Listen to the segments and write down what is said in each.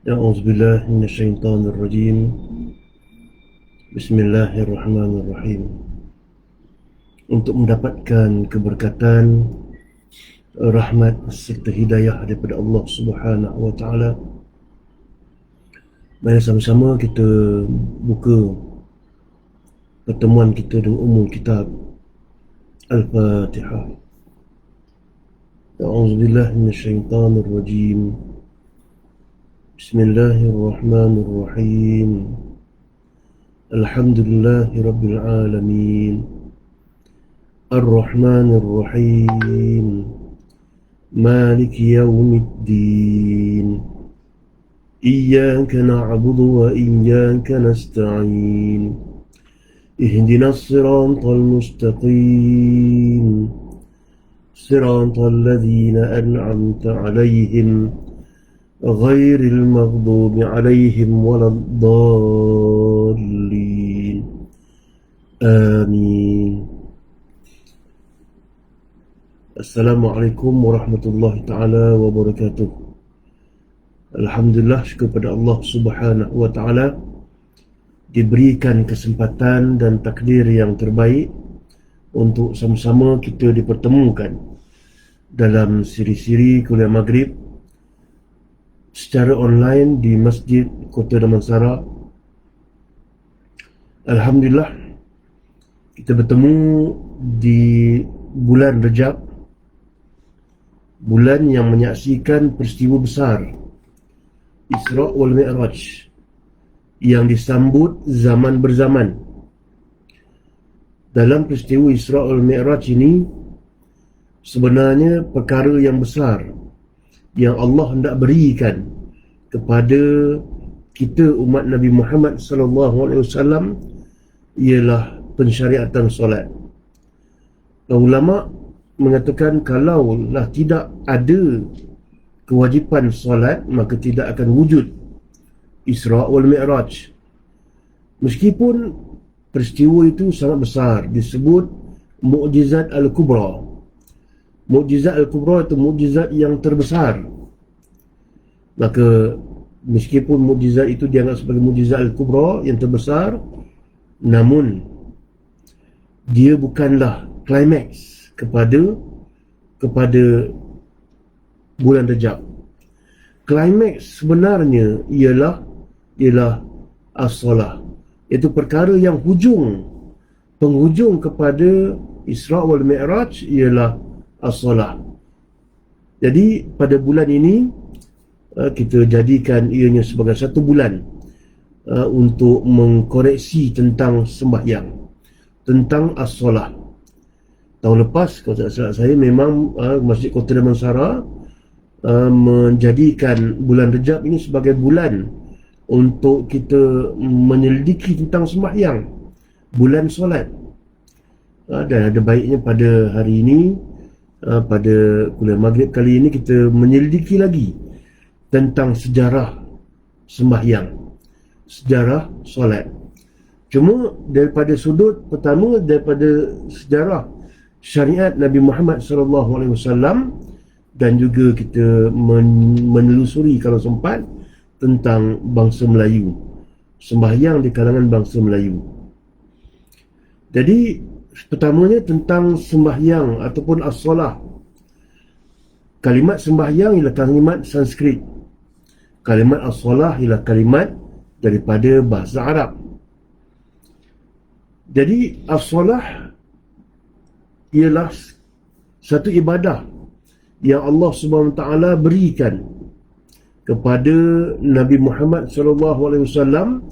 A'udzubillah minasyaitonirrajim. Bismillahirrahmanirrahim. Untuk mendapatkan keberkatan, rahmat serta hidayah daripada Allah Subhanahu wa taala, mari sama-sama kita buka pertemuan kita dengan umul kitab Al-Fatihah. A'udzubillah minasyaitonirrajim. Bismillahirrahmanirrahim. Alhamdulillahi rabbil alamin. Ar-Rahmanir-Rahim. Maliki yaumiddin. Iyyaka na'budu wa iyyaka nasta'in. Ihdinas siratal mustaqim. Siratal ladzina an'amta 'alaihim غير المغضوب عليهم ولا الضالين آمين. Assalamualaikum warahmatullahi taala wabarakatuh. Alhamdulillah, syukur pada Allah Subhanahu wa taala diberikan kesempatan dan takdir yang terbaik untuk sama-sama kita dipertemukan dalam siri-siri kuliah maghrib secara online di Masjid Kota Damansara. Alhamdulillah, kita bertemu di bulan Rejab, bulan yang menyaksikan peristiwa besar Isra' wal Mi'raj yang disambut zaman berzaman. Dalam peristiwa Isra' wal Mi'raj ini sebenarnya perkara yang besar yang Allah hendak berikan kepada kita umat Nabi Muhammad sallallahu alaihi wasallam ialah pensyariatan solat. Ulama mengatakan kalaulah tidak ada kewajipan solat, maka tidak akan wujud Isra' wal Mi'raj. Meskipun peristiwa itu sangat besar, disebut Mukjizat Al-Kubra. Mukjizat Al-Kubra itu mukjizat yang terbesar. Maka meskipun mukjizat itu dianggap sebagai mukjizat Al-Kubra yang terbesar, namun dia bukanlah klimaks kepada bulan Rejab. Klimaks sebenarnya ialah as-salah, iaitu perkara yang penghujung kepada Isra' wal Mi'raj ialah as-salah. Jadi pada bulan ini kita jadikan ianya sebagai satu bulan untuk mengkoreksi tentang sembahyang, tentang as-salah. Tahun lepas, kalau tak salah saya, memang Masjid Kota Damansara menjadikan bulan Rejab ini sebagai bulan untuk kita menyelidiki tentang sembahyang, bulan solat. Dan ada baiknya pada hari ini, pada kuliah maghrib kali ini, kita menyelidiki lagi tentang sejarah sembahyang, sejarah solat. Cuma daripada sudut pertama, daripada sejarah syariat Nabi Muhammad SAW, dan juga kita menelusuri kalau sempat tentang bangsa Melayu, sembahyang di kalangan bangsa Melayu. Jadi pertamanya tentang sembahyang ataupun as-salah. Kalimat sembahyang ialah kalimat Sanskrit. Kalimat as-salah ialah kalimat daripada bahasa Arab. Jadi as-salah ialah satu ibadah yang Allah Subhanahu Wa Taala berikan kepada Nabi Muhammad SAW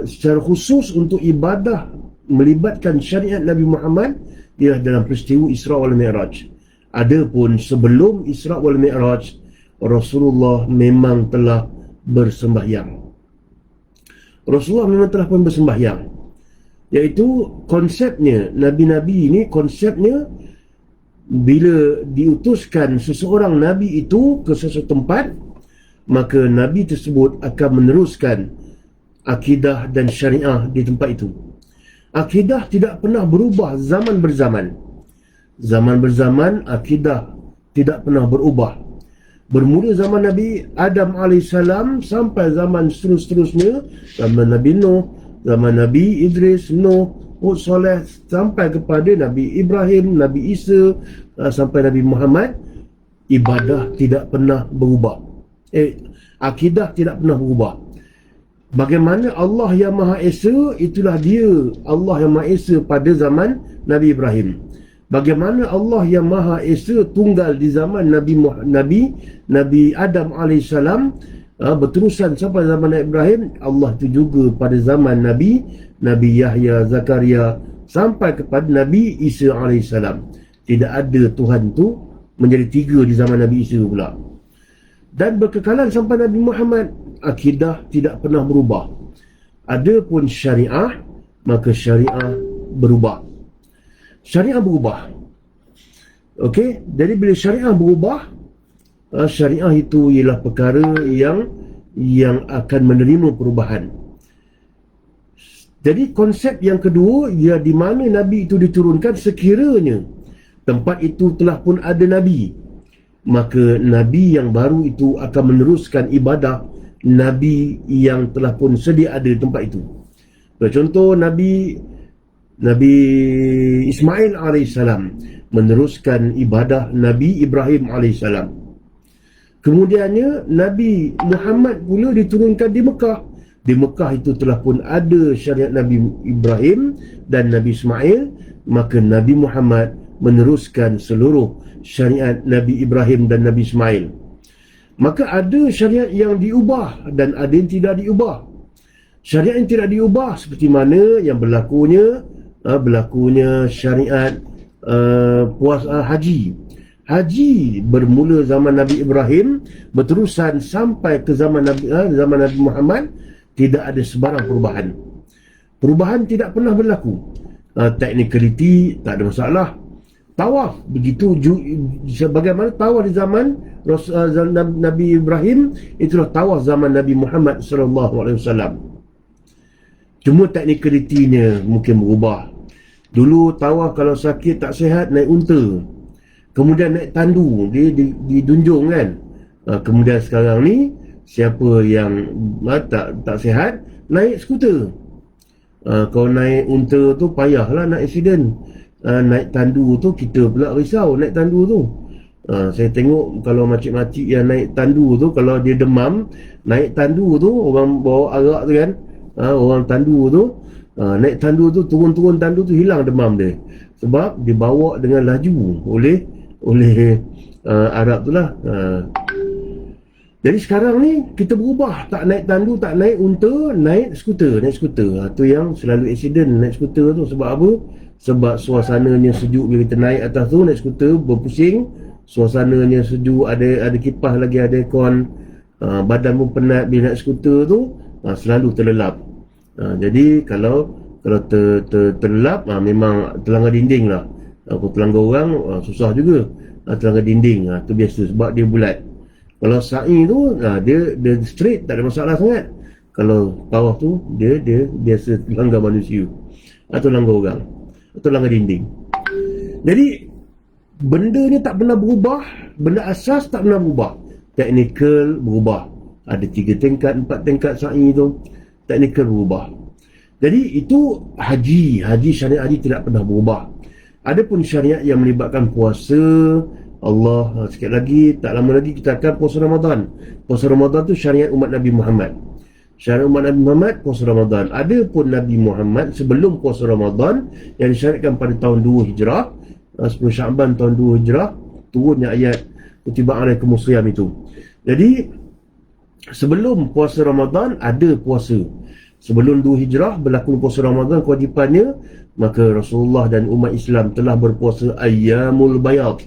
secara khusus untuk ibadah melibatkan syariat Nabi Muhammad ialah dalam peristiwa Isra' wal Mi'raj. Adapun sebelum Isra' wal Mi'raj, Rasulullah memang telah bersembahyang. Rasulullah memang telah pun bersembahyang. Iaitu konsepnya, Nabi-Nabi ini konsepnya, bila diutuskan seseorang Nabi itu ke sesuatu tempat, maka Nabi tersebut akan meneruskan akidah dan syariah di tempat itu. Akidah tidak pernah berubah zaman berzaman. Zaman berzaman, akidah tidak pernah berubah. Bermula zaman Nabi Adam alaihissalam sampai zaman seterusnya, zaman Nabi Nuh, zaman Nabi Idris, Nuh, Hud, Saleh, sampai kepada Nabi Ibrahim, Nabi Isa, sampai Nabi Muhammad, ibadah tidak pernah berubah. Akidah tidak pernah berubah. Bagaimana Allah yang Maha Esa, itulah dia Allah yang Maha Esa pada zaman Nabi Ibrahim. Bagaimana Allah yang Maha Esa tunggal di zaman Nabi Adam alaihissalam, berterusan sampai zaman Nabi Ibrahim, Allah itu juga pada zaman Nabi Yahya, Zakaria, sampai kepada Nabi Isa alaihissalam. Tidak ada Tuhan tu menjadi tiga di zaman Nabi Isa pula. Dan berkekalan sampai Nabi Muhammad, akidah tidak pernah berubah. Adapun syariah, maka syariah berubah. Syariah berubah. Okey, jadi bila syariah berubah, syariah itu ialah perkara yang akan menerima perubahan. Jadi konsep yang kedua, ia di mana Nabi itu diturunkan, sekiranya tempat itu telah pun ada Nabi, maka Nabi yang baru itu akan meneruskan ibadah Nabi yang telah pun sedia ada di tempat itu. Contoh Nabi Ismail alaihissalam meneruskan ibadah Nabi Ibrahim alaihissalam. Kemudiannya Nabi Muhammad pula diturunkan di Mekah. Di Mekah itu telah pun ada syariat Nabi Ibrahim dan Nabi Ismail, maka Nabi Muhammad meneruskan seluruh syariat Nabi Ibrahim dan Nabi Ismail. Maka ada syariat yang diubah dan ada yang tidak diubah. Syariat yang tidak diubah seperti mana yang berlakunya syariat haji. Haji bermula zaman Nabi Ibrahim, berterusan sampai ke zaman Nabi Muhammad, tidak ada sebarang perubahan. Perubahan tidak pernah berlaku. Technicality tak ada masalah. Tawaf begitu, bagaimana tawaf di zaman Nabi Ibrahim, itulah tawaf zaman Nabi Muhammad SAW. Cuma technicality-nya mungkin berubah. Dulu tawaf kalau sakit tak sihat naik unta, kemudian naik tandu, dia didunjung kan. Kemudian sekarang ni siapa yang tak sihat naik skuter. Kalau naik unta tu payahlah, nak accident. Naik tandu tu kita pula risau naik tandu tu. Saya tengok kalau makcik-makcik yang naik tandu tu, kalau dia demam, naik tandu tu, orang bawa arak tu kan, orang tandu tu, naik tandu tu, turun tandu tu, hilang demam dia, sebab dibawa dengan laju oleh Arab tu lah. Jadi sekarang ni kita berubah, tak naik tandu, tak naik unta, naik skuter. Tu yang selalu accident naik skuter tu. Sebab apa? Sebab suasananya sejuk bila kita naik atas tu, naik skuter berpusing, suasananya sejuk, ada kipas lagi, ada aircon, badan pun penat bila naik skuter tu, selalu terlelap. Jadi kalau terlelap, memang terlanggar dinding lah. Kalau terlanggar orang, susah juga. Terlanggar dinding, tu biasa sebab dia bulat. Kalau sa'i tu, dia straight, tak ada masalah sangat. Kalau tawaf tu, dia biasa terlanggar manusia, atau langgar orang, atau langgar dinding. Jadi benda ni tak pernah berubah. Benda asas tak pernah berubah. Teknikal berubah. Ada 3 tingkat, 4 tingkat sa'i tu, teknikal berubah. Jadi itu haji syariat haji tidak pernah berubah. Adapun syariat yang melibatkan puasa, Allah, sikit lagi, tak lama lagi kita akan puasa Ramadan. Puasa Ramadan tu syariat umat Nabi Muhammad. Syariat umat Nabi Muhammad, puasa Ramadan. Adapun Nabi Muhammad sebelum puasa Ramadan, yang disyariatkan pada tahun 2 Hijrah, 10 Sya'ban tahun 2 Hijrah, turunnya ayat kutiba alaikumus shiyam itu. Jadi sebelum puasa Ramadan ada puasa. Sebelum 2 Hijrah berlaku puasa Ramadan kewajipannya, maka Rasulullah dan umat Islam telah berpuasa Ayyamul Bayad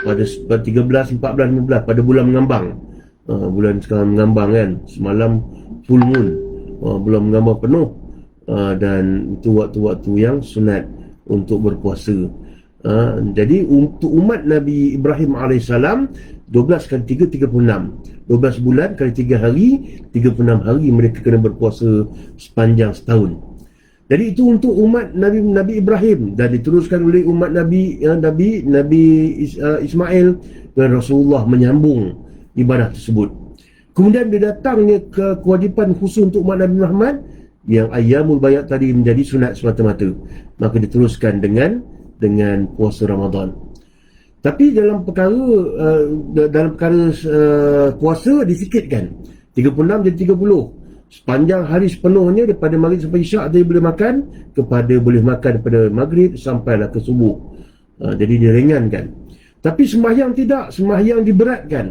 pada 13, 14, 15 pada bulan mengambang. Bulan sekarang mengambang kan, semalam full moon, bulan mengambang penuh, dan itu waktu-waktu yang sunat untuk berpuasa. Jadi untuk umat Nabi Ibrahim AS, 12 kali 3, 36. 12 bulan kali 3 hari, 36 hari mereka kena berpuasa sepanjang setahun. Jadi itu untuk umat Nabi Ibrahim, dan diteruskan oleh umat Nabi Ismail, dan Rasulullah menyambung ibadah tersebut. Kemudian dia datangnya ke kewajipan khusus untuk umat Nabi Muhammad yang ayyamul bayat tadi menjadi sunat semata-mata, maka diteruskan dengan puasa Ramadan. Tapi dalam perkara puasa disikitkan 36 jadi 30. Sepanjang hari sepenuhnya daripada maghrib sampai isyak dia boleh makan, kepada boleh makan daripada maghrib sampailah ke subuh. Jadi diringankan. Tapi sembahyang tidak, sembahyang diberatkan.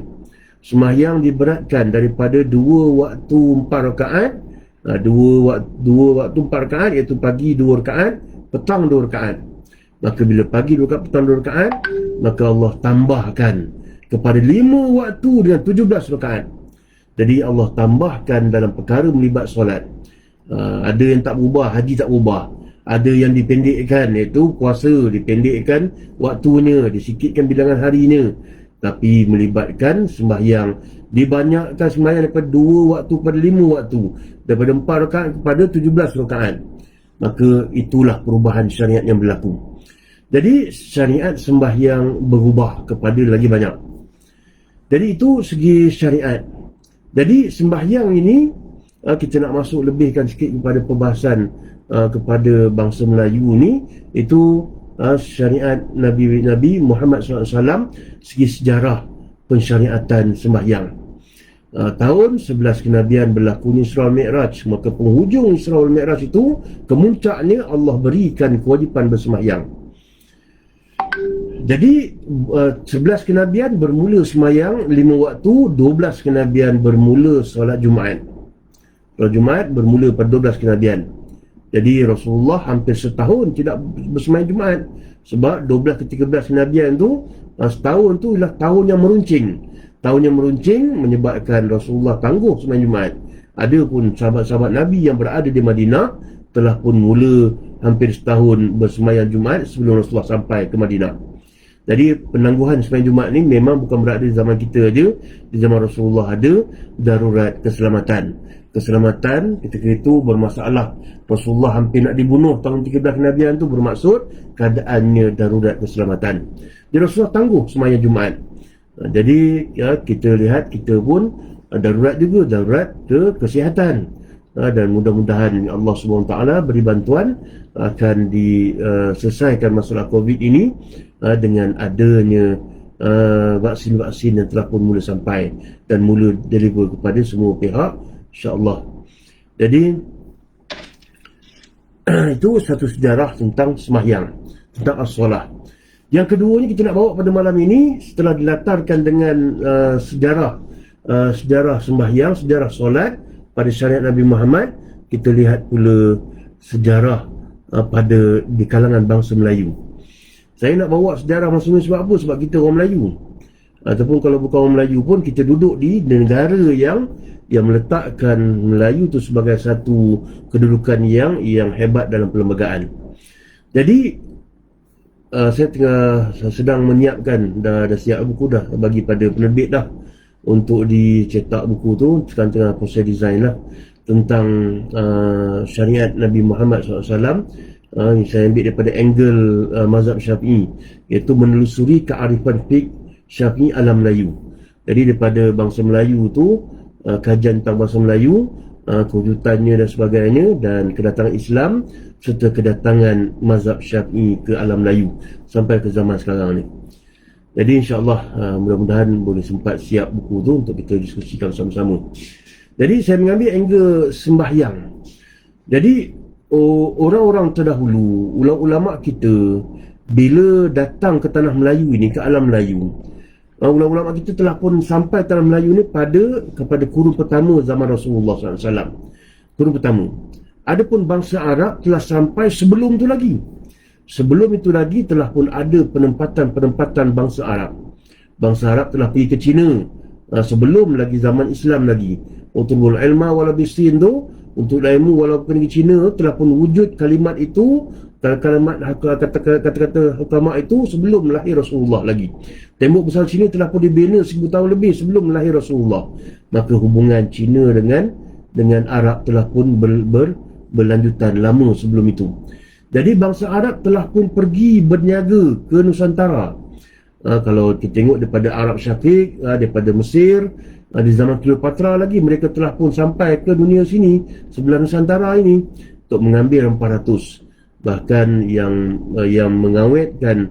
Sembahyang diberatkan daripada 2 waktu 4 rakaat, 2 waktu 4 rakaat, iaitu pagi 2 rakaat, petang 2 rakaat. Maka bila pagi 2 rakaat, petang 2 rakaat, maka Allah tambahkan kepada 5 waktu dengan 17 rakaat. Jadi Allah tambahkan dalam perkara melibat solat. Ada yang tak berubah, haji tak berubah. Ada yang dipendekkan, iaitu puasa dipendekkan waktunya, disikitkan bilangan harinya. Tapi melibatkan sembahyang, dibanyakkan sembahyang daripada 2 waktu kepada 5 waktu, daripada 4 rakaat kepada 17 rakaat. Maka itulah perubahan syariat yang berlaku. Jadi syariat sembahyang berubah kepada lagi banyak. Jadi itu segi syariat. Jadi sembahyang ini kita nak masuk lebihkan sikit kepada perbahasan kepada bangsa Melayu ni, itu syariat Nabi Muhammad SAW, segi sejarah pensyariatan sembahyang. Tahun 11 kenabian berlakunya Isra wal Mi'raj, maka penghujung Isra wal Mi'raj itu kemuncaknya Allah berikan kewajipan bersembahyang. Jadi 11 kenabian bermula sembahyang 5 waktu, 12 kenabian bermula solat Jumaat. Solat Jumaat bermula pada 12 kenabian. Jadi Rasulullah hampir setahun tidak bersembahyang Jumaat, sebab 12 ke 13 kenabian tu, setahun tu ialah tahun yang meruncing. Tahun yang meruncing menyebabkan Rasulullah tangguh sembahyang Jumaat. Ada pun sahabat-sahabat Nabi yang berada di Madinah telah pun mula hampir setahun bersembahyang Jumaat sebelum Rasulullah sampai ke Madinah. Jadi penangguhan sembahyang Jumaat ni memang bukan berada di zaman kita aja. Di zaman Rasulullah ada darurat keselamatan. Keselamatan ketika itu bermasalah. Rasulullah hampir nak dibunuh tahun 13 kenabian tu, bermaksud keadaannya darurat keselamatan. Jadi Rasulullah tangguh sembahyang Jumaat. Jadi ya, kita lihat kita pun darurat juga, darurat ke kesihatan. Dan mudah-mudahan Allah SWT beri bantuan akan diselesaikan masalah COVID ini dengan adanya vaksin-vaksin yang telah pun mula sampai dan mula deliver kepada semua pihak, insya-Allah. Jadi itu satu sejarah tentang sembahyang, tentang as-solah. Yang keduanya kita nak bawa pada malam ini, setelah dilatarkan dengan sejarah sembahyang, sejarah solat pada syariat Nabi Muhammad, kita lihat pula sejarah di kalangan bangsa Melayu. Saya nak bawa sejarah bangsa Melayu sebab apa? Sebab kita orang Melayu. Ataupun kalau bukan orang Melayu pun, kita duduk di negara yang meletakkan Melayu itu sebagai satu kedudukan yang hebat dalam perlembagaan. Jadi saya sedang menyiapkan, dah siap buku dah, bagi pada penerbit dah untuk dicetak buku tu. Sekarang tengah proses design lah, tentang syariat Nabi Muhammad SAW. Saya ambil daripada angle mazhab Syafi'i, iaitu menelusuri kearifan fiqh Syafi'i alam Melayu. Jadi daripada bangsa Melayu tu, kajian tentang bangsa Melayu, kewujudannya dan sebagainya, dan kedatangan Islam serta kedatangan mazhab Syafi'i ke alam Melayu sampai ke zaman sekarang ni. Jadi insya-Allah mudah-mudahan boleh sempat siap buku tu untuk kita diskusikan sama-sama. Jadi saya mengambil angle sembahyang. Jadi orang-orang terdahulu, ulama kita, bila datang ke tanah Melayu ini, ke alam Melayu, ulama-ulama kita telah pun sampai tanah Melayu ni kepada kurun pertama zaman Rasulullah SAW. Kurun pertama. Adapun bangsa Arab telah sampai sebelum tu lagi. Sebelum itu lagi telah pun ada penempatan bangsa Arab. Bangsa Arab telah pergi ke China sebelum lagi zaman Islam lagi. Utubul ilma wala bisin tu, untuk ilmu walaupun di China telah pun wujud kalimat itu, kata-kata hukama itu sebelum lahir Rasulullah lagi. Tembok besar China telah pun dibina 1000 tahun lebih sebelum lahir Rasulullah. Maka hubungan China dengan Arab telah pun berlanjutan lama sebelum itu. Jadi bangsa Arab telah pun pergi berniaga ke Nusantara. Kalau kita tengok daripada Arab Syafiq, daripada Mesir, di zaman Cleopatra lagi, mereka telah pun sampai ke dunia sini, sebelah Nusantara ini, untuk mengambil rempah ratus. Bahkan yang mengawetkan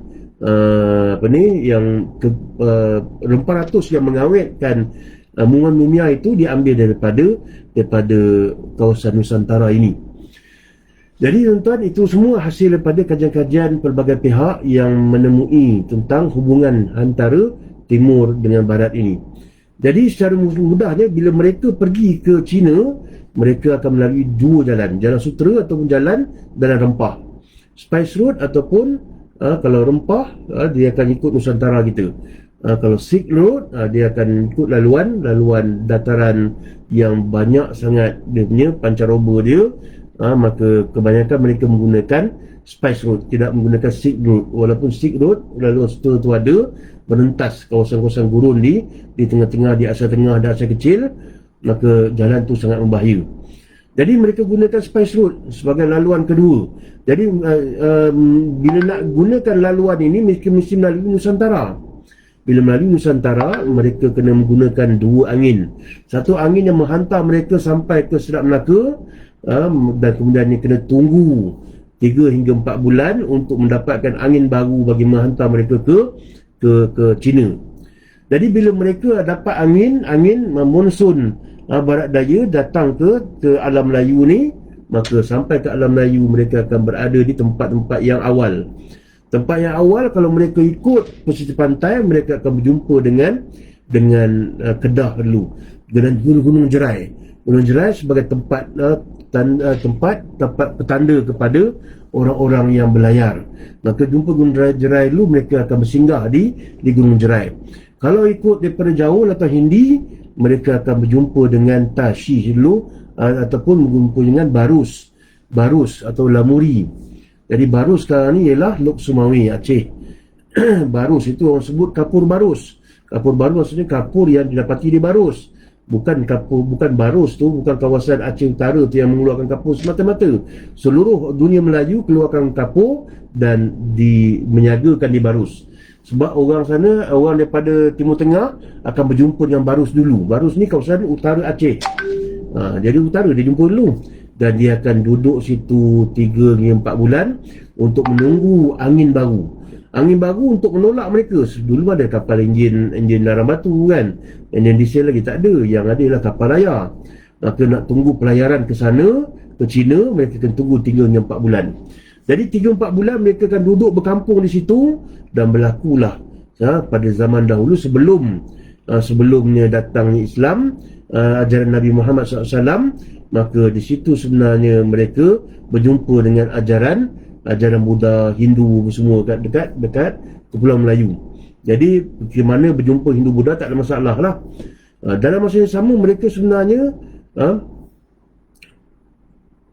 rempah ratus yang mengawetkan mungan mumia itu diambil daripada kawasan Nusantara ini. Jadi tuan-tuan, itu semua hasil daripada kajian-kajian pelbagai pihak yang menemui tentang hubungan antara timur dengan barat ini. Jadi secara mudahnya, bila mereka pergi ke China, mereka akan melalui dua jalan, jalan sutera ataupun jalan rempah. Spice Road ataupun kalau rempah, dia akan ikut Nusantara kita. Kalau Silk Road, dia akan ikut laluan dataran yang banyak sangat dia punya pancaroba dia. Maka kebanyakan mereka menggunakan Spice Road, tidak menggunakan Silk Road. Walaupun Silk Road, laluan sutera tu ada, merentas kawasan-kawasan gurun di tengah-tengah, di asal tengah dan asal kecil, maka jalan tu sangat membahaya. Jadi mereka gunakan Spice Road sebagai laluan kedua. Jadi bila nak gunakan laluan ini, mereka mesti melalui Nusantara. Bila melalui Nusantara, mereka kena menggunakan dua angin. Satu angin yang menghantar mereka sampai ke Selat Melaka, dan kemudian kena tunggu 3 hingga 4 bulan untuk mendapatkan angin baru bagi menghantar mereka ke China. Jadi bila mereka dapat angin monsun barat daya datang ke alam Melayu ni, maka sampai ke alam Melayu mereka akan berada di tempat-tempat yang awal. Tempat yang awal, kalau mereka ikut pesisir pantai, mereka akan berjumpa dengan Kedah dulu, dengan Gunung Jerai. Gunung Jerai sebagai tempat petanda kepada orang-orang yang berlayar. Maka jumpa Gunung Jerai dulu, mereka akan bersinggah di Gunung Jerai. Kalau ikut daripada jauh atau Hindi, mereka akan berjumpa dengan Tashi dulu, ataupun berjumpa dengan Barus atau Lamuri. Jadi Barus sekarang ni ialah Lok Sumawi, Aceh. Barus itu orang sebut kapur Barus. Kapur Barus maksudnya kapur yang didapati di Barus. Bukan Barus tu, bukan kawasan Aceh Utara tu yang mengeluarkan kapur semata-mata. Seluruh dunia Melayu keluarkan kapur dan menyiagakan di Barus. Sebab orang sana, orang daripada Timur Tengah akan berjumpa dengan Barus dulu. Barus ni kawasan utara Aceh. Jadi utara dia jumpa dulu. Dan dia akan duduk situ 3 hingga 4 bulan untuk menunggu angin baru. Angin baru untuk menolak mereka. Dulu ada kapal enjin larang batu kan. Enjin diesel lagi tak ada. Yang ada ialah kapal raya. Maka nak tunggu pelayaran ke sana, ke China, mereka akan tunggu 3 hingga 4 bulan. Jadi 3-4 bulan mereka akan duduk berkampung di situ. Dan berlakulah pada zaman dahulu sebelumnya datangnya Islam, ajaran Nabi Muhammad SAW, maka di situ sebenarnya mereka berjumpa dengan ajaran Buddha, Hindu semua dekat Kepulauan Melayu. Jadi bagaimana berjumpa Hindu Buddha tak ada masalah lah. Dalam masa yang sama mereka sebenarnya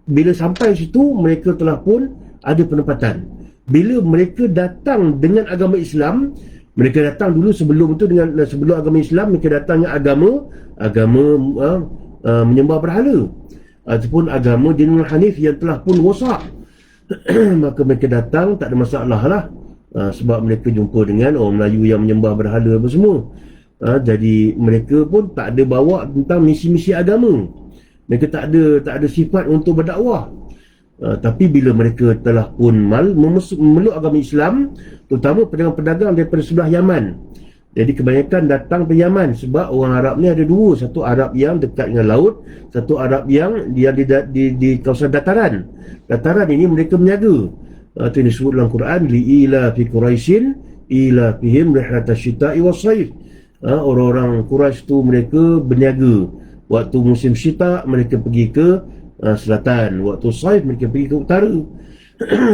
bila sampai situ mereka telah pun ada penempatan. Bila mereka datang dengan agama Islam, mereka datang dulu sebelum agama Islam, mereka datang dengan agama menyembah berhala ataupun agama Dinul Hanif yang telah pun rosak. Maka mereka datang tak ada masalah lah, sebab mereka jumpa dengan orang Melayu yang menyembah berhala apa semua. Jadi mereka pun tak ada bawa tentang misi-misi agama. Mereka tak ada sifat untuk berdakwah. Tapi bila mereka telah pun memeluk agama Islam, terutama pedagang-pedagang daripada sebelah Yaman. Jadi kebanyakan datang ke Yaman sebab orang Arab ni ada dua. Satu Arab yang dekat dengan laut, satu Arab yang dia di kawasan dataran. Dataran ini mereka berniaga. Itu yang disebut dalam Quran, li'ila fi Quraisyin ila fihim rihlatash syita'i was-saif. Orang-orang Quraisy tu mereka berniaga. Waktu musim syita mereka pergi ke selatan, waktu saif mereka pergi ke utara.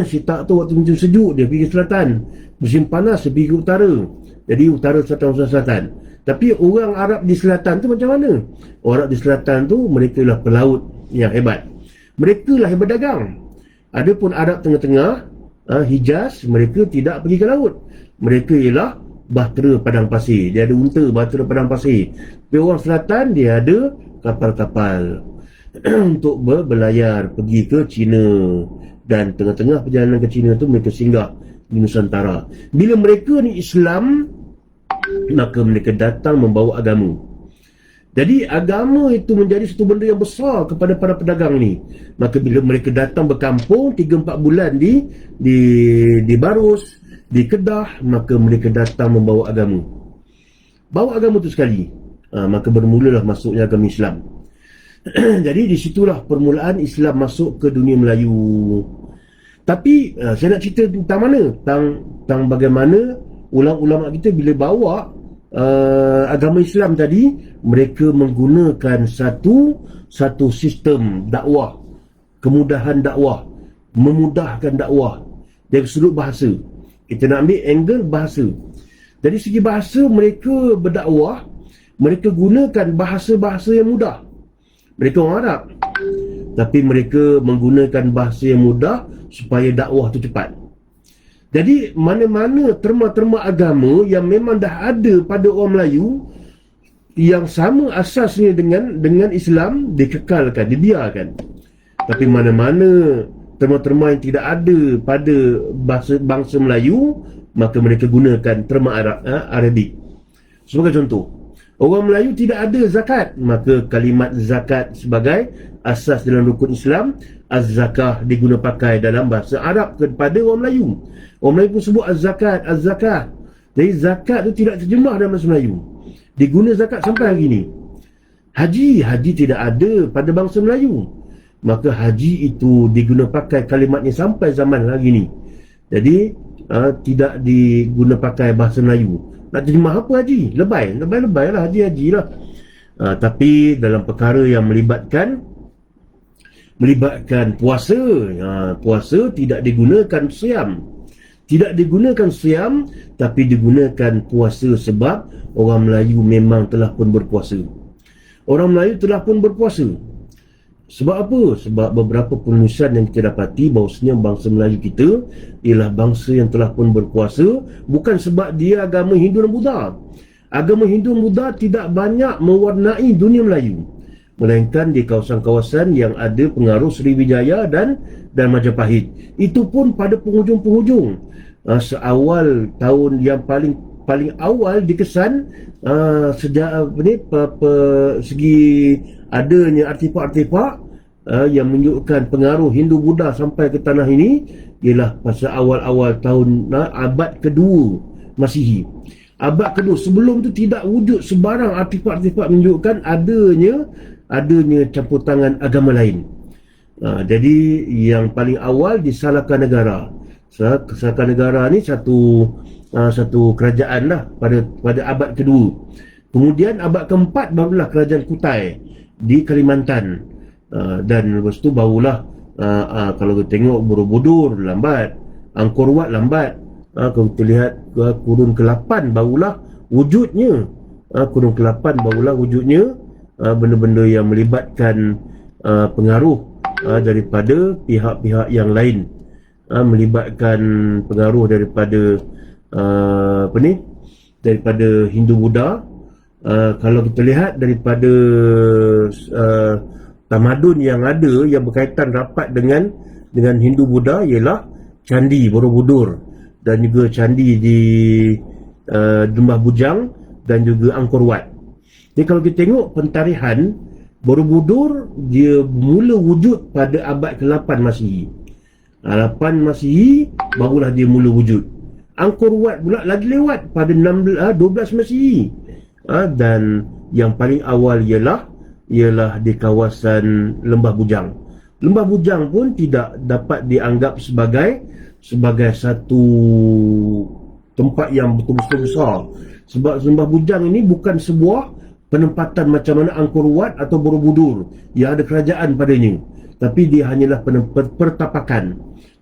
Syita tu waktu musim sejuk dia pergi ke selatan, musim panas dia pergi ke utara. Jadi utara, selatan. Tapi orang Arab di selatan tu macam mana? Orang Arab di selatan tu mereka lah pelaut yang hebat. Mereka lah yang berdagang. Adapun Arab tengah-tengah, Hijaz, mereka tidak pergi ke laut. Mereka ialah bahtera padang pasir. Dia ada unta bahtera padang pasir. Tapi orang selatan dia ada kapal-kapal untuk berlayar pergi ke China. Dan tengah-tengah perjalanan ke China tu mereka singgah di Nusantara. Bila mereka ni Islam, maka mereka datang membawa agama. Jadi agama itu menjadi satu benda yang besar kepada para pedagang ni. Maka bila mereka datang berkampung 3-4 bulan di Barus, di Kedah, maka mereka datang membawa agama. Bawa agama tu sekali, maka bermulalah masuknya agama Islam. Jadi disitulah permulaan Islam masuk ke dunia Melayu. Tapi saya nak cerita tentang mana? Tentang bagaimana ulama-ulama kita bila bawa agama Islam tadi, mereka menggunakan satu sistem dakwah, kemudahan dakwah, memudahkan dakwah dari sudut bahasa. Kita nak ambil angle bahasa. Dari segi bahasa, mereka berdakwah, mereka gunakan bahasa-bahasa yang mudah. Mereka orang Arab, tapi mereka menggunakan bahasa yang mudah supaya dakwah tu cepat. Jadi mana-mana terma-terma agama yang memang dah ada pada orang Melayu yang sama asasnya dengan Islam, dikekalkan, dibiarkan. Tapi mana-mana terma-terma yang tidak ada pada bangsa Melayu, maka mereka gunakan terma Arabik. Sebagai contoh, orang Melayu tidak ada zakat, maka kalimat zakat sebagai asas dalam rukun Islam, az-zakah diguna pakai dalam bahasa Arab kepada orang Melayu. Orang Melayu pun sebut az-zakat, az-zakah. Jadi zakat tu tidak terjemah dalam bahasa Melayu. Diguna zakat sampai hari ini. Haji tidak ada pada bangsa Melayu. Maka haji itu diguna pakai kalimatnya sampai zaman hari ini. Jadi tidak diguna pakai bahasa Melayu. Nak terjemah apa haji? Lebay lah, haji lah. Tapi dalam perkara yang melibatkan puasa, puasa tidak digunakan siam. Tidak digunakan siam, tapi digunakan puasa sebab orang Melayu memang telah pun berpuasa. Orang Melayu telah pun berpuasa. Sebab apa? Sebab beberapa penulisan yang kita dapati bahawasanya bangsa Melayu kita ialah bangsa yang telah pun berpuasa, bukan sebab dia agama Hindu dan Buddha. Agama Hindu dan Buddha tidak banyak mewarnai dunia Melayu, melainkan di kawasan-kawasan yang ada pengaruh Sriwijaya dan Majapahit. Itu pun pada penghujung-penghujung seawal tahun yang paling awal dikesan sejak segi adanya artefak-artefak yang menunjukkan pengaruh Hindu Buddha sampai ke tanah ini ialah pada awal-awal tahun abad kedua Masihi. Abad kedua, sebelum tu tidak wujud sebarang artefak-artefak menunjukkan adanya campur tangan agama lain. Jadi yang paling awal di Salaka Negara. Salaka Negara ni satu kerajaan lah pada abad kedua. Kemudian abad keempat barulah kerajaan Kutai di Kalimantan. Dan lepas tu barulah kalau kita tengok Borobudur lambat, Angkor Wat lambat. Kalau kita lihat kurun ke-8 barulah wujudnya. Kurun ke-8 barulah wujudnya benda-benda yang melibatkan pengaruh daripada pihak-pihak yang lain, melibatkan pengaruh daripada daripada Hindu Buddha. Kalau kita lihat daripada tamadun yang ada yang berkaitan rapat dengan Hindu Buddha ialah Candi Borobudur dan juga candi di Lembah Bujang dan juga Angkor Wat. Jadi kalau kita tengok pentarihan Borobudur, dia mula wujud pada abad ke-8 Masihi. 8 Masihi barulah dia mula wujud. Angkor Wat pula lagi lewat pada 12 Masihi. Dan yang paling awal ialah di kawasan Lembah Bujang. Lembah Bujang pun tidak dapat dianggap sebagai satu tempat yang betul-betul besar. Sebab Lembah Bujang ini bukan sebuah penempatan macam mana Angkor Wat atau Borobudur yang ada kerajaan padanya, tapi dia hanyalah pertapakan.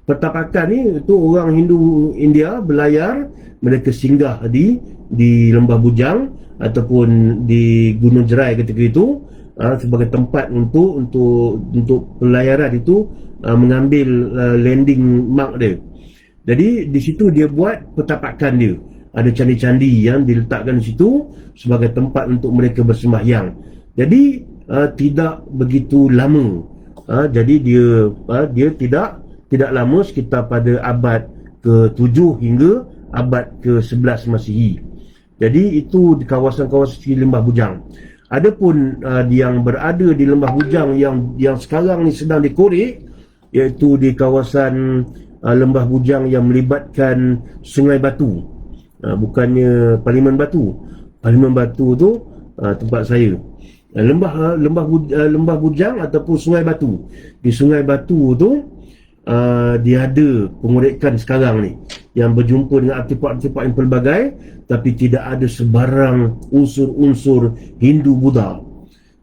Pertapakan ni itu orang Hindu India berlayar, mereka singgah di Lembah Bujang ataupun di Gunung Jerai ketika itu sebagai tempat untuk pelayaran itu mengambil landing mark dia. Jadi di situ dia buat pertapakan dia. Ada candi-candi yang diletakkan di situ sebagai tempat untuk mereka bersembahyang. Jadi tidak begitu lama. Jadi dia tidak lama, sekitar pada abad ke-7 hingga abad ke-11 Masihi. Jadi itu di kawasan-kawasan di Lembah Bujang. Adapun yang berada di Lembah Bujang yang sekarang ni sedang dikorek, iaitu di kawasan Lembah Bujang yang melibatkan Sungai Batu. Bukannya Parlimen Batu. Parlimen Batu tu tempat saya. Lembah Bujang ataupun Sungai Batu. Di Sungai Batu tu dia ada pengorekan sekarang ni yang berjumpa dengan artefak-artefak yang pelbagai, tapi tidak ada sebarang unsur-unsur Hindu Buddha.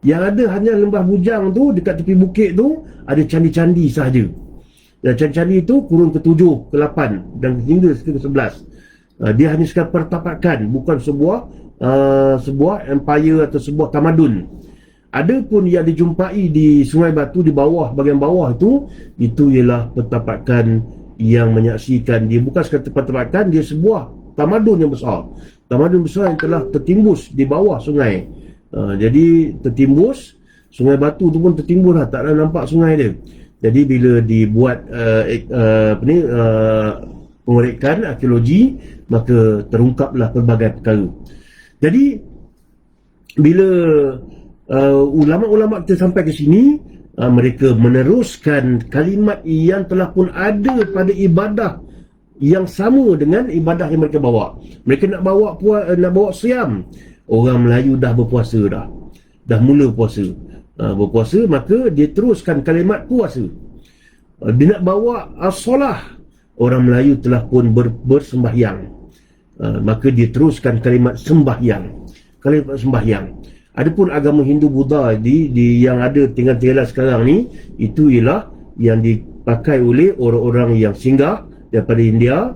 Yang ada hanya Lembah Bujang tu, dekat tepi bukit tu ada candi-candi sahaja. Dan candi-candi itu kurun ke-7, ke-8 dan hingga ke-11. Dia hanya sekadar pertapakan, bukan sebuah empire atau sebuah tamadun. Ada pun yang dijumpai di Sungai Batu di bawah, bahagian bawah itu ialah pertapakan yang menyaksikan, dia bukan sekadar pertapakan, dia sebuah tamadun yang besar. Tamadun besar yang telah tertimbus di bawah sungai. Jadi tertimbus, Sungai Batu tu pun tertimbus lah, tak ada nampak sungai dia. Jadi bila dibuat pengorekan arkeologi, maka terungkaplah pelbagai perkara. Jadi bila ulama-ulama kita sampai ke sini, mereka meneruskan kalimat yang telah pun ada pada ibadah yang sama dengan ibadah yang mereka bawa. Mereka nak bawa siam. Orang Melayu dah berpuasa dah mula puasa. Berpuasa, maka dia teruskan kalimat puasa. Dia nak bawa solah, orang Melayu telah pun bersembahyang. Maka dia teruskan kalimat sembahyang. Adapun agama Hindu Buddha yang ada tinggal sekarang ni, itu ialah yang dipakai oleh orang-orang yang singgah daripada India,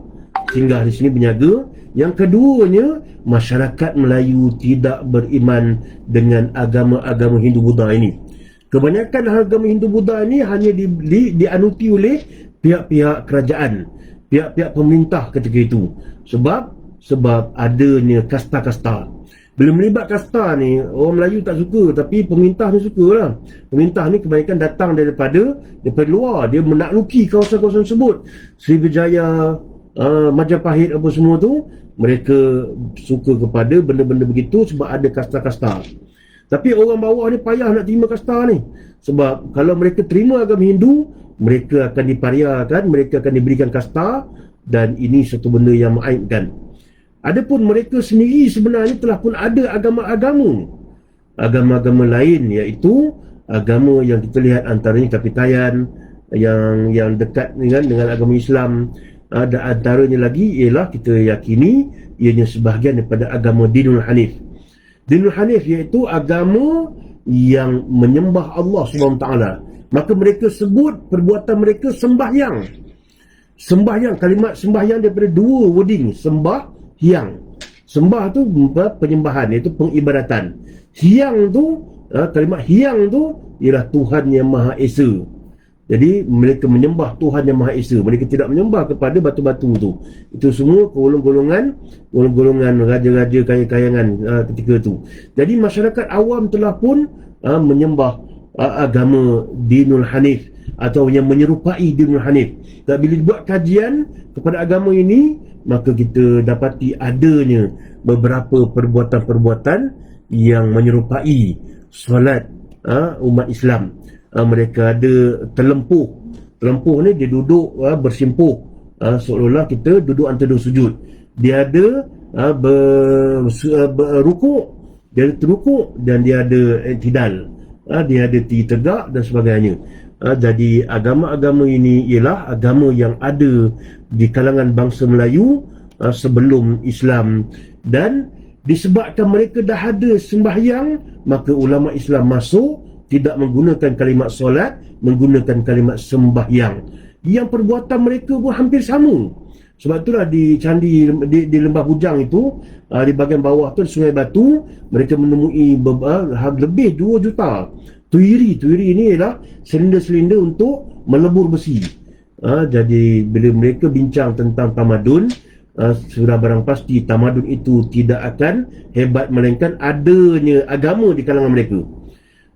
singgah di sini berniaga. Yang keduanya, masyarakat Melayu tidak beriman dengan agama-agama Hindu Buddha ini. Kebanyakan agama Hindu Buddha ini hanya dianuti oleh pihak-pihak kerajaan, pihak-pihak pemerintah ketika itu. Sebab adanya kasta-kasta. Bila melibat kasta ni, orang Melayu tak suka, tapi pemerintah ni sukalah. Pemerintah ni kebanyakan datang daripada luar. Dia menakluki kawasan-kawasan tersebut. Srivijaya, Majapahit, apa semua tu, mereka suka kepada benda-benda begitu sebab ada kasta-kasta. Tapi orang bawah ni payah nak terima kasta ni. Sebab kalau mereka terima agama Hindu, mereka akan dipariakan, mereka akan diberikan kasta, dan ini satu benda yang mengaibkan. Adapun mereka sendiri sebenarnya telah pun ada agama-agama lain, iaitu agama yang kita lihat antaranya Kapitayan yang dekat dengan agama Islam. Dan antaranya lagi ialah kita yakini ianya sebahagian daripada agama Dinul Hanif. Dinul Hanif iaitu agama yang menyembah Allah SWT. Maka mereka sebut perbuatan mereka sembahyang. Kalimat sembahyang daripada dua wording, sembah tu penyembahan, iaitu pengibadatan. Kalimat hiang tu ialah Tuhan yang Maha Esa. Jadi mereka menyembah Tuhan yang Maha Esa. Mereka tidak menyembah kepada batu-batu tu. Itu semua golongan-golongan raja-raja kaya-kayangan ketika tu. Jadi masyarakat awam telah pun menyembah agama Dinul Hanif, atau yang menyerupai Dinul Hanif. Dan bila dibuat kajian kepada agama ini, maka kita dapati adanya beberapa perbuatan-perbuatan yang menyerupai solat umat Islam. Mereka ada terlempuh ni, dia duduk bersimpuh, seolah-olah kita duduk antara dua sujud. Dia ada berrukuk, dia ada terrukuk, dan dia ada i'tidal, dia ada tegak dan sebagainya. Jadi agama-agama ini ialah agama yang ada di kalangan bangsa Melayu sebelum Islam, dan disebabkan mereka dah ada sembahyang, maka ulama Islam masuk, tidak menggunakan kalimat solat, menggunakan kalimat sembahyang. Yang perbuatan mereka pun hampir sama. Sebab itulah di candi di Lembah Bujang itu, di bahagian bawah tu Sungai Batu, mereka menemui lebih 2 juta tuiri. Tuiri ini ialah silinder-silinder untuk melebur besi. Jadi bila mereka bincang tentang tamadun, sudah barang pasti tamadun itu tidak akan hebat, melainkan adanya agama di kalangan mereka.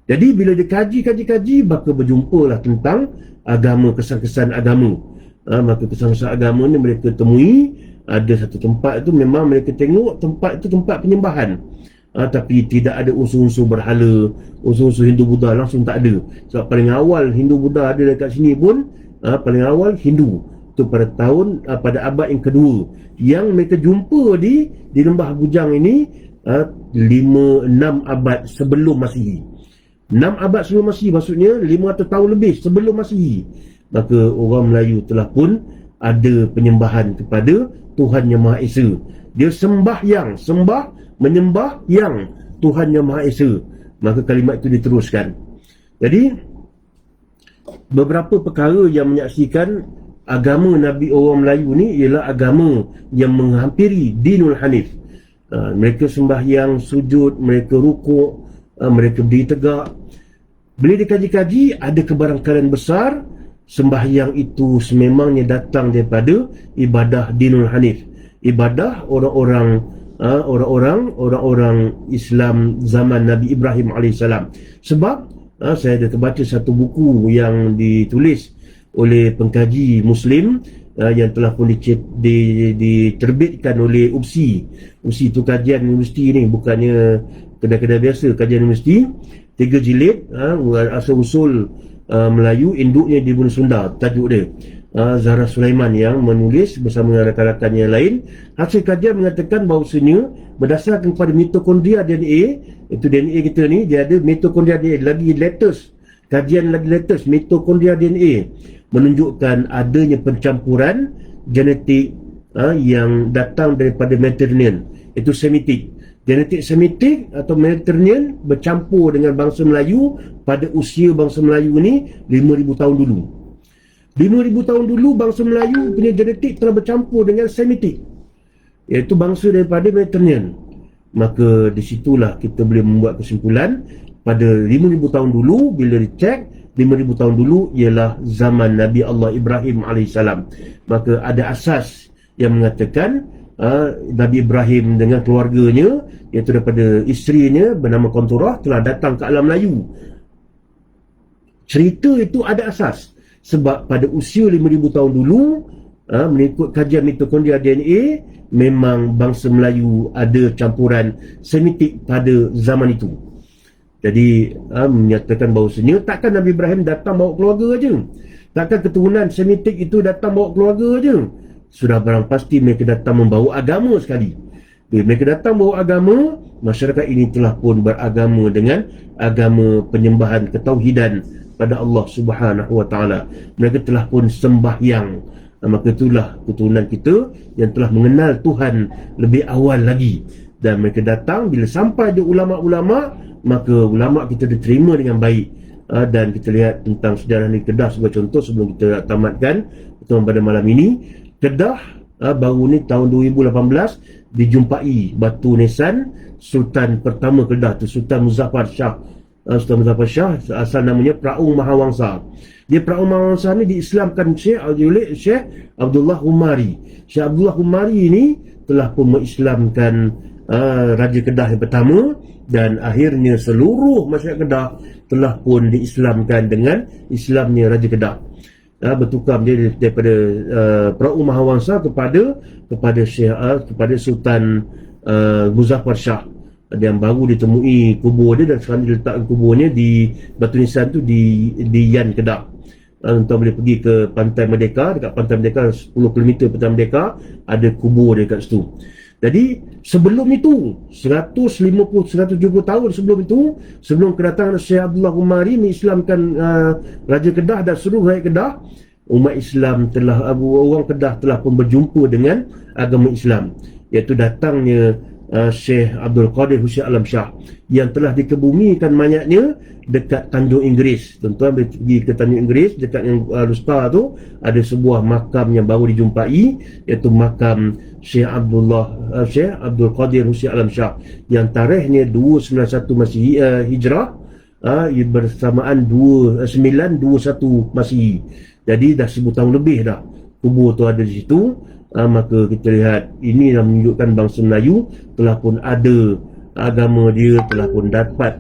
Jadi bila dikaji, maka berjumpalah tentang agama, kesan-kesan agama. maka kesama-sama agama ni mereka temui ada satu tempat tu memang mereka tengok tempat itu tempat penyembahan, tapi tidak ada unsur-unsur berhala, unsur-unsur Hindu Buddha langsung tak ada. Sebab paling awal Hindu Buddha ada dekat sini pun paling awal Hindu tu pada pada abad yang kedua, yang mereka jumpa di lembah Bujang ini 5-6 abad sebelum Masihi. 6 abad sebelum Masihi, maksudnya 500 tahun lebih sebelum Masihi. Maka orang Melayu telah pun ada penyembahan kepada Tuhan Yang Maha Esa. Dia menyembah yang Tuhan Yang Maha Esa. Maka kalimat itu diteruskan. Jadi beberapa perkara yang menyaksikan agama Nabi orang Melayu ni ialah agama yang menghampiri dinul hanif. Mereka sembahyang, sujud, mereka rukuk, mereka berdiri tegak. Bila dikaji-kaji, ada kebarangkalian besar sembahyang itu sememangnya datang daripada ibadah dinul hanif, ibadah orang-orang Islam zaman Nabi Ibrahim AS. Sebab saya ada terbaca satu buku yang ditulis oleh pengkaji Muslim yang telah pun diterbitkan oleh UPSI. UPSI itu kajian universiti ni, bukannya kedai-kedai biasa, kajian universiti. 3 jilid, asal-usul Melayu, induknya di Bunda Sunda, tajuk dia. Zahra Sulaiman yang menulis bersama dengan rakan-rakan yang lain. Hasil kajian mengatakan bahawasanya berdasarkan kepada mitokondria DNA, itu DNA kita ni, dia ada mitokondria DNA, lagi latest, kajian lagi latest, mitokondria DNA menunjukkan adanya pencampuran genetik yang datang daripada Mediterranean, itu Semitik. Genetik Semitik atau Mediterranean bercampur dengan bangsa Melayu pada usia bangsa Melayu ni 5,000 tahun dulu. 5,000 tahun dulu bangsa Melayu punya genetik telah bercampur dengan Semitik, iaitu bangsa daripada Mediterranean. Maka disitulah kita boleh membuat kesimpulan pada 5,000 tahun dulu, bila dicek 5,000 tahun dulu ialah zaman Nabi Allah Ibrahim AS. Maka ada asas yang mengatakan Nabi Ibrahim dengan keluarganya, iaitu daripada isterinya bernama Konturah, telah datang ke alam Melayu. Cerita itu ada asas sebab pada usia 5,000 tahun dulu, mengikut kajian mitokondria DNA, memang bangsa Melayu ada campuran Semitik pada zaman itu. Jadi menyatakan bahawasanya takkan Nabi Ibrahim datang bawa keluarga aja, takkan keturunan Semitik itu datang bawa keluarga aja. Sudah barang pasti mereka datang membawa agama sekali. Bila mereka datang bawa agama, masyarakat ini telah pun beragama dengan agama penyembahan ketauhidan pada Allah Subhanahu Wa Taala. Mereka telah pun sembahyang. Maka itulah keturunan kita yang telah mengenal Tuhan lebih awal lagi. Dan mereka datang, bila sampai di ulama-ulama, maka ulama kita diterima dengan baik. Dan kita lihat tentang sejarah negeri Kedah sebagai contoh sebelum kita tamatkan pertemuan pada malam ini. Kedah baru ni tahun 2018 dijumpai batu nisan Sultan pertama Kedah tu, Sultan Muzaffar Shah. Sultan Muzaffar Shah, asal namanya Praung Mahawangsa. Dia Praung Mahawangsa ni diislamkan oleh Syekh Abdullah Humari. Syekh Abdullah Humari ini telah pun mengislamkan Raja Kedah yang pertama, dan akhirnya seluruh masyarakat Kedah telah pun diislamkan dengan Islamnya Raja Kedah. Bertukar menjadi daripada Praung Mahawangsa kepada Sultan Muzaffar Shah, yang baru ditemui kubur dia, dan sekarang diletakkan kuburnya di batu nisan tu di Yan Kedah. Tuan boleh pergi ke Pantai Merdeka, dekat Pantai Merdeka 10 km Pantai Merdeka ada kubur dia kat situ. Jadi sebelum itu 150-170 tahun sebelum itu, sebelum kedatangan Syekh Abdullah Humari mengislamkan Raja Kedah dan seluruh rakyat Kedah, umat Islam orang Kedah telah pun berjumpa dengan agama Islam, iaitu datangnya Syekh Abdul Qadir Husain Alam Shah yang telah dikebumikan mayatnya dekat Tanjung Inggeris. Tuan-tuan boleh pergi ke Tanjung Inggeris, dekat yang Lustar tu ada sebuah makam yang baru dijumpai, iaitu makam Syekh Abdul Qadir Husain Alam Shah yang tarikhnya 291 Masihi Hijrah, bersamaan 2921 Masihi. Jadi dah 1000 tahun lebih dah kubur tu ada di situ. Maka kita lihat ini dah menunjukkan bangsa Melayu telah pun ada agama dia telah pun dapat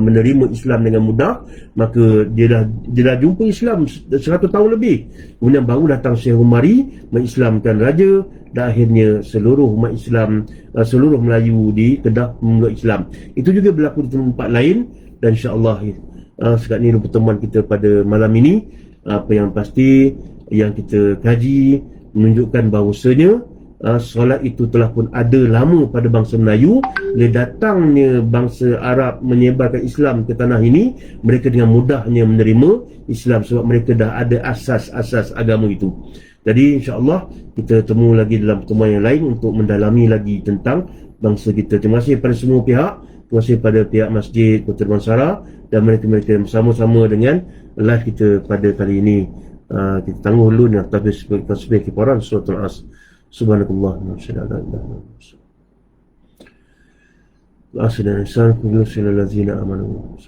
menerima Islam dengan mudah, maka dia dah jumpa Islam 100 tahun lebih, kemudian baru datang Syekh Umari mengislamkan raja, dan akhirnya seluruh umat Islam, seluruh Melayu di Kedah memeluk Islam. Itu juga berlaku di tempat lain, dan insya-Allah sekarang ini pertemuan kita pada malam ini, apa yang pasti yang kita kaji menunjukkan bahawasanya solat itu telah pun ada lama pada bangsa Melayu. Bila datangnya bangsa Arab menyebarkan Islam ke tanah ini, mereka dengan mudahnya menerima Islam sebab mereka dah ada asas-asas agama itu. Jadi insya-Allah kita temu lagi dalam pertemuan yang lain untuk mendalami lagi tentang bangsa kita. Terima kasih kepada semua pihak. Terima kasih pada pihak Masjid Kota Damansara dan mereka-mereka yang bersama-sama dengan live kita pada kali ini. Kita tangguh dulu ni tasbih kifaran suratul As. Subhanallah wa bihamdihi. Asal insan kullu silal ladzina amanu.